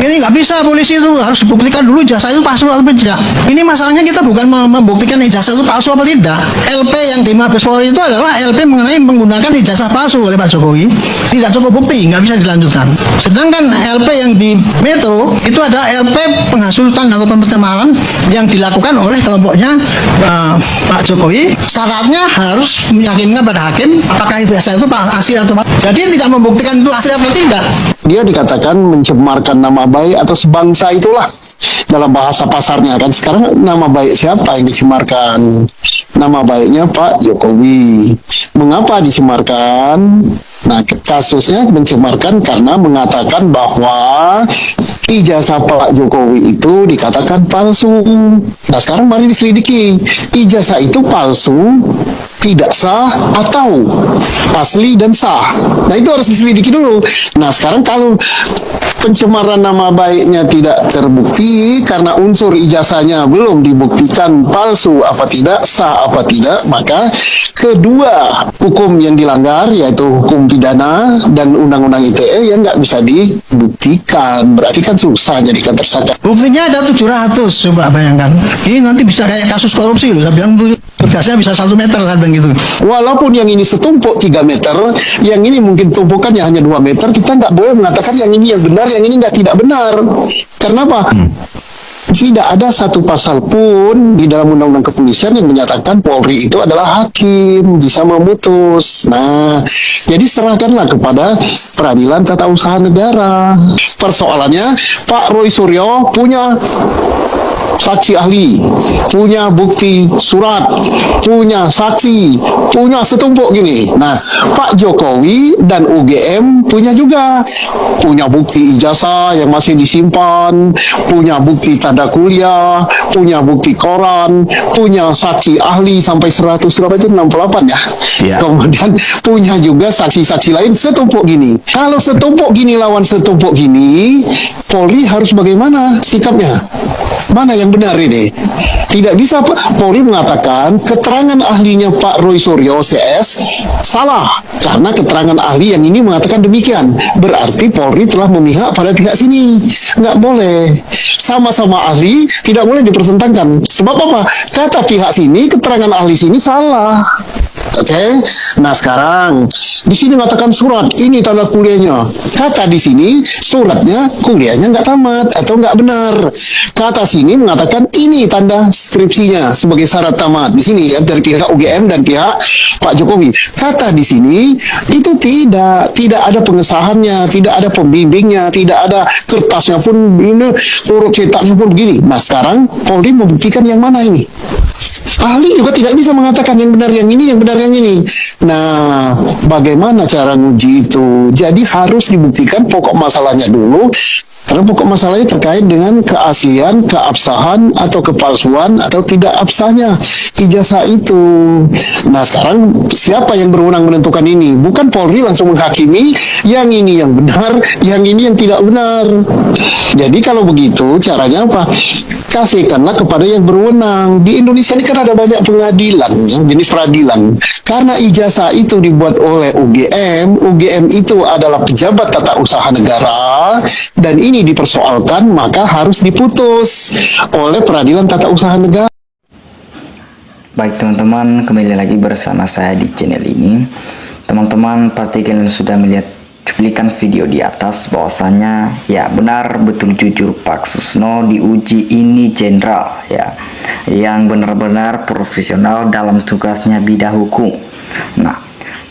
Ini nggak bisa, polisi itu harus buktikan dulu ijazah itu palsu atau tidak. Ini masalahnya kita bukan membuktikan ijazah itu palsu atau tidak. LP yang di Mabes Polri itu adalah LP mengenai menggunakan ijazah palsu oleh Pak Jokowi. Tidak cukup bukti, nggak bisa dilanjutkan. Sedangkan LP yang di Metro itu ada LP penghasutan atau pencemaran yang dilakukan oleh kelompoknya Pak Jokowi. Syaratnya harus meyakinkan pada hakim apakah ijazah itu asli atau palsu. Jadi tidak membuktikan itu asli atau tidak. Dia dikatakan mencemarkan nama baik atau sebangsa itulah dalam bahasa pasarnya kan. Sekarang nama baik siapa yang dicemarkan? Nama baiknya Pak Jokowi. Mengapa dicemarkan? Nah, kasusnya mencemarkan karena mengatakan bahwa ijazah Pak Jokowi itu dikatakan palsu. Nah, sekarang mari diselidiki. Ijazah itu palsu, tidak sah, atau asli dan sah. Nah, itu harus diselidiki dulu. Nah, sekarang kalau pencemaran nama baiknya tidak terbukti karena unsur ijazahnya belum dibuktikan palsu apa tidak, sah apa tidak, maka kedua hukum yang dilanggar yaitu hukum pidana dan undang-undang ITE yang nggak bisa dibuktikan. Berarti kan susah jadikan tersangka. Buktinya ada 700, coba bayangkan. Ini nanti bisa kayak kasus korupsi loh. Saya bilang tugasnya bisa 1 meter kan begitu. Walaupun yang ini setumpuk 3 meter, yang ini mungkin tumpukannya hanya 2 meter, kita nggak boleh mengatakan yang ini yang benar, yang ini nggak tidak benar. Karena apa? Tidak ada satu pasal pun di dalam undang-undang kepolisian yang menyatakan Polri itu adalah hakim, bisa memutus. Nah, jadi serahkanlah kepada peradilan tata usaha negara. Persoalannya, Pak Roy Suryo punya saksi ahli, punya bukti surat, punya saksi, punya setumpuk gini. Nah, Pak Jokowi dan UGM punya juga, punya bukti ijazah yang masih disimpan, punya bukti tanda kuliah, punya bukti koran, punya saksi ahli sampai 100 berapa itu 68 ya. Ya. Kemudian punya juga saksi-saksi lain setumpuk gini. Kalau setumpuk gini lawan setumpuk gini, Polri harus bagaimana sikapnya? Mana yang benar ini? Tidak bisa Polri mengatakan keterangan ahlinya Pak Roy Suryo CS salah karena keterangan ahli yang ini mengatakan demikian. Berarti Polri telah memihak pada pihak sini. Nggak boleh. Sama-sama ahli tidak boleh dipertentangkan. Sebab apa? Kata pihak sini, keterangan ahli sini salah. Oke, nah sekarang di sini mengatakan surat ini tanda kuliahnya. Kata di sini suratnya kuliahnya nggak tamat atau nggak benar. Kata sini mengatakan ini tanda skripsinya sebagai syarat tamat. Di sini ya dari pihak UGM dan pihak Pak Jokowi. Kata di sini itu tidak ada pengesahannya, tidak ada pembimbingnya, tidak ada kertasnya pun ini huruf cetaknya pun begini. Nah sekarang Polri membuktikan yang mana ini? Ahli juga tidak bisa mengatakan yang benar yang ini, yang benar yang ini. Nah, bagaimana cara nguji itu? Jadi harus dibuktikan pokok masalahnya dulu. Karena pokok masalahnya terkait dengan keaslian, keabsahan, atau kepalsuan, atau tidak absahnya ijazah itu. Nah, sekarang siapa yang berwenang menentukan ini? Bukan Polri langsung menghakimi, yang ini yang benar, yang ini yang tidak benar. Jadi kalau begitu, caranya apa? Kasihkanlah kepada yang berwenang. Di Indonesia ini kan ada banyak pengadilan, jenis peradilan. Karena ijazah itu dibuat oleh UGM, UGM itu adalah pejabat tata usaha negara, dan ini dipersoalkan, maka harus diputus oleh peradilan tata usaha negara. Baik teman-teman, kembali lagi bersama saya di channel ini. Teman-teman pasti kalian sudah melihat cuplikan video di atas bahwasanya ya benar betul jujur Pak Susno diuji ini jenderal ya, yang benar-benar profesional dalam tugasnya bidang hukum. Nah,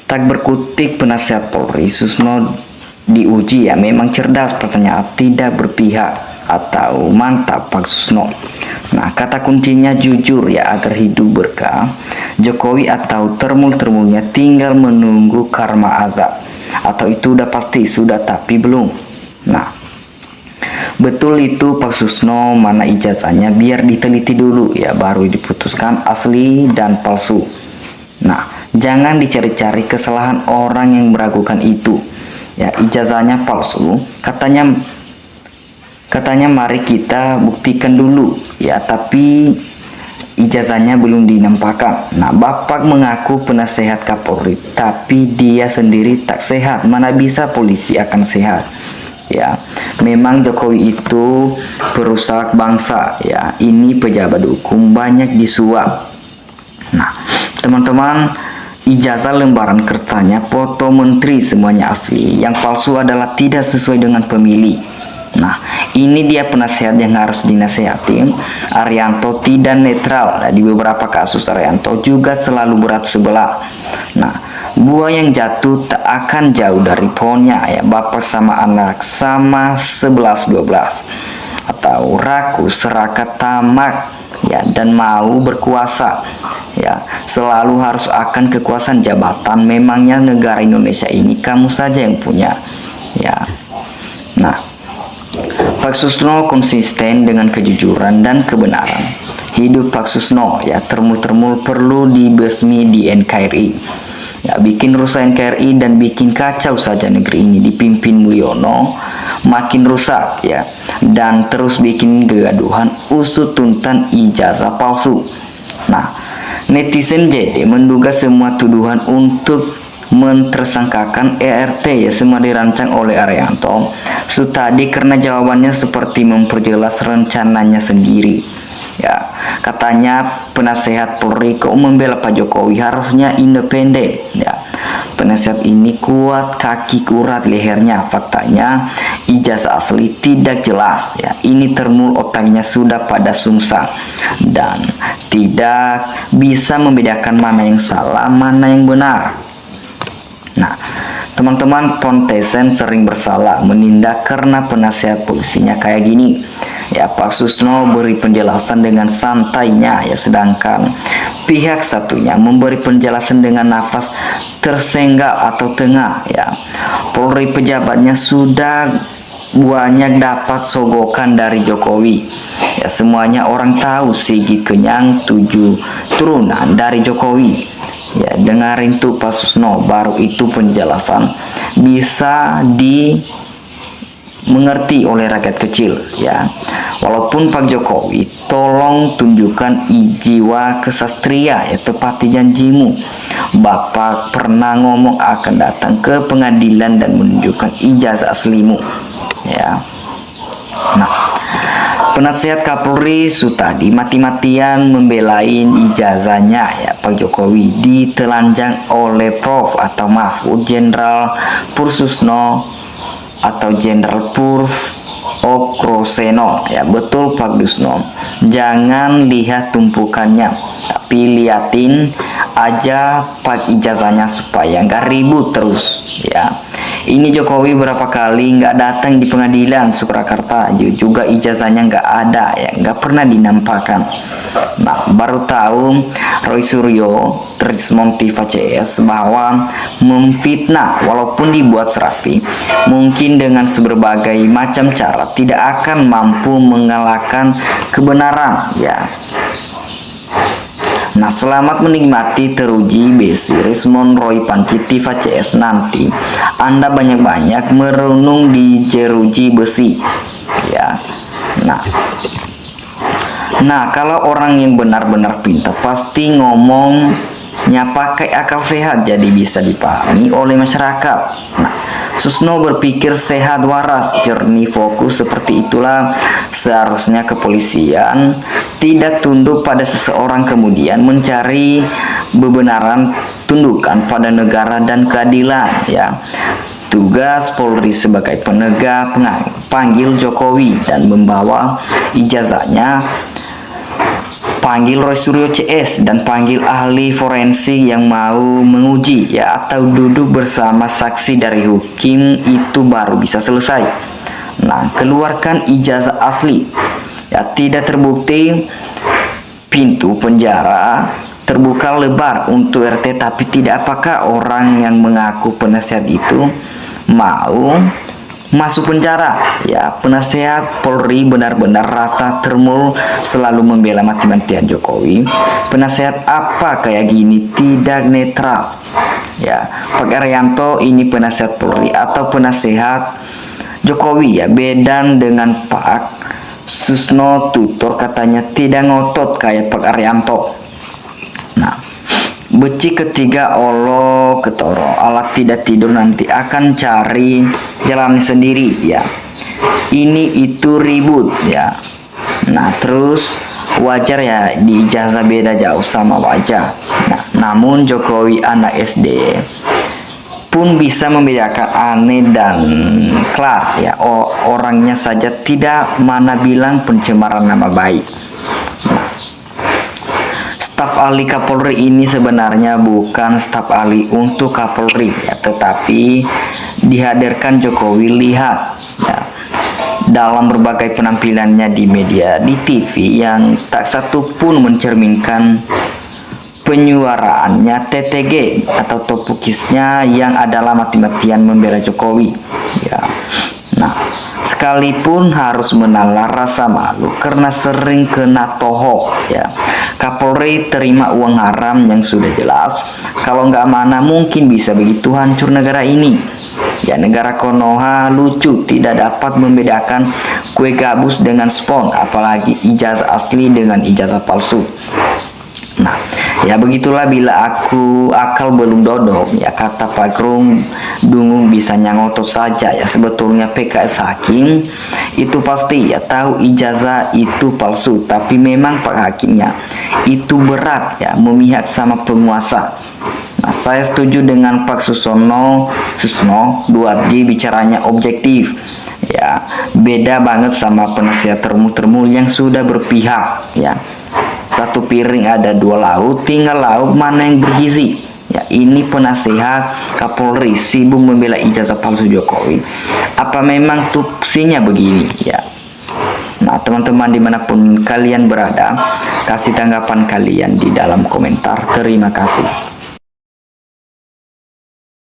tak berkutik penasihat Polri, Susno diuji ya memang cerdas, pertanyaan tidak berpihak atau mantap Pak Susno. Nah, kata kuncinya jujur ya agar hidup berkah. Jokowi atau termul-termulnya tinggal menunggu karma azab, atau itu udah pasti sudah tapi belum. Nah, betul itu Pak Susno, mana ijazahnya biar diteliti dulu ya baru diputuskan asli dan palsu. Nah, jangan dicari-cari kesalahan orang yang meragukan itu. Ya, ijazahnya palsu, katanya mari kita buktikan dulu ya, tapi ijazahnya belum dinampakkan. Nah, Bapak mengaku penasehat Kapolri, tapi dia sendiri tak sehat. Mana bisa polisi akan sehat? ya. Memang Jokowi itu perusak bangsa ya. Ini pejabat hukum banyak disuap. Nah, teman-teman, ijazah lembaran kertasnya foto menteri semuanya asli. Yang palsu adalah tidak sesuai dengan pemilih. Nah, ini dia penasehat yang harus dinasehati. Arianto tidak netral. Nah, di beberapa kasus Arianto juga selalu berat sebelah. Nah, buah yang jatuh tak akan jauh dari pohonnya ya. Bapak sama anak sama 11-12. Atau rakus, serakah, tamak ya, dan mau berkuasa ya. Selalu harus akan kekuasaan jabatan. Memangnya negara Indonesia ini kamu saja yang punya ya. Nah, Pak Susno konsisten dengan kejujuran dan kebenaran. Hidup Pak Susno ya, termul-termul perlu dibesmi di NKRI. Ya, bikin rusak NKRI dan bikin kacau saja negeri ini dipimpin Mulyono, makin rusak ya, dan terus bikin kegaduhan, usut tuntas ijazah palsu. Nah, netizen JD menduga semua tuduhan untuk mentersangkakan ERT ya semua dirancang oleh Arianto Sutadi karena jawabannya seperti memperjelas rencananya sendiri. Ya, katanya penasehat Polri kok membela Pak Jokowi harusnya independen. Ya, penasehat ini kuat kaki kurat lehernya. Faktanya ijazah asli tidak jelas. Ya, ini termul otaknya sudah pada sungsang dan tidak bisa membedakan mana yang salah mana yang benar. Nah, teman-teman, Pontesen sering bersalah menindak karena penasehat polisinya kayak gini. Ya, Pak Susno beri penjelasan dengan santainya ya, sedangkan pihak satunya memberi penjelasan dengan nafas tersenggak atau tengah ya. Polri pejabatnya sudah banyak dapat sogokan dari Jokowi. Ya, semuanya orang tahu Sigit Kenyang 7 turunan dari Jokowi. Ya, dengarin tuh Pak Susno, baru itu penjelasan bisa dimengerti oleh rakyat kecil ya. Walaupun Pak Jokowi, tolong tunjukkan jiwa kesatria ya, tepati janjimu. Bapak pernah ngomong akan datang ke pengadilan dan menunjukkan ijazah aslimu ya. Nah, penasehat Kapolri Sutadi mati-matian membelain ijazahnya ya Pak Jokowi ditelanjang oleh Prof atau Mahfud Jenderal Pursusno atau Jenderal Purf Okroseno ya. Betul Pak Dusno, jangan lihat tumpukannya tapi liatin aja Pak ijazahnya supaya nggak ribut terus ya. Ini Jokowi berapa kali nggak datang di pengadilan Surakarta, juga ijazahnya nggak ada ya, nggak pernah dinampakkan. Nah, baru tahu Roy Suryo Trismon TV CS bahwa memfitnah walaupun dibuat serapi, mungkin dengan berbagai macam cara tidak akan mampu mengalahkan kebenaran ya. Nah, selamat menikmati teruji besi Rismon Roy Panci TV CS nanti. Anda banyak-banyak merenung di jeruji besi ya. Nah, kalau orang yang benar-benar pintar pasti ngomongnya pakai akal sehat, jadi bisa dipahami oleh masyarakat. Nah, Susno berpikir sehat, waras, jernih, fokus. Seperti itulah seharusnya kepolisian tidak tunduk pada seseorang kemudian mencari kebenaran, tundukkan pada negara dan keadilan ya. Tugas Polri sebagai penegak panggil Jokowi dan membawa ijazahnya, panggil Roy Suryo CS dan panggil ahli forensik yang mau menguji ya, atau duduk bersama saksi dari hukum, itu baru bisa selesai. Nah, keluarkan ijazah asli ya. Tidak terbukti, pintu penjara terbuka lebar untuk RT. Tapi tidak, apakah orang yang mengaku penasehat itu mau masuk penjara ya? Penasehat Polri benar-benar rasa termul selalu membela mati-matian Jokowi. Penasehat apa kayak gini tidak netral ya. Pak Arianto ini penasehat Polri atau penasehat Jokowi ya. Beda dengan Pak Susno tutor, katanya tidak ngotot kayak Pak Arianto. Nah, beci ketiga olo ketoro, alat tidak tidur nanti akan cari jalan sendiri ya. ini itu ribut ya. Nah terus wajar ya di ijazah beda jauh sama wajah. Nah, namun Jokowi anak SD pun bisa membedakan aneh dan Clark ya. Orangnya saja tidak mana bilang pencemaran nama baik. Staf ahli Kapolri ini sebenarnya bukan staf ahli untuk Kapolri ya, tetapi dihadirkan Jokowi lihat ya, dalam berbagai penampilannya di media di TV yang tak satu pun mencerminkan penyuaraannya TTG atau topukisnya yang adalah mati-matian membela Jokowi ya. Nah, sekalipun harus menalar rasa malu karena sering kena tohok ya. Kapolri terima uang haram yang sudah jelas. Kalau nggak mana mungkin bisa begitu hancur negara ini. Ya negara Konoha lucu tidak dapat membedakan kue gabus dengan spon, apalagi ijazah asli dengan ijazah palsu. Nah, ya begitulah bila akal belum dodok ya, kata Pak Grung dungung bisa nyangotot saja ya. Sebetulnya PKS Hakim itu pasti ya tahu ijazah itu palsu, tapi memang Pak Hakimnya itu berat ya memihak sama penguasa. Nah, saya setuju dengan Pak Susno 2G bicaranya objektif ya, beda banget sama penasihat termul yang sudah berpihak ya. Satu piring ada 2 lauk, tinggal lauk mana yang bergizi ya. Ini penasihat Kapolri sibuk membela ijazah palsu Jokowi. Apa memang tupoksinya begini ya? Nah teman-teman dimanapun kalian berada, kasih tanggapan kalian di dalam komentar. Terima kasih.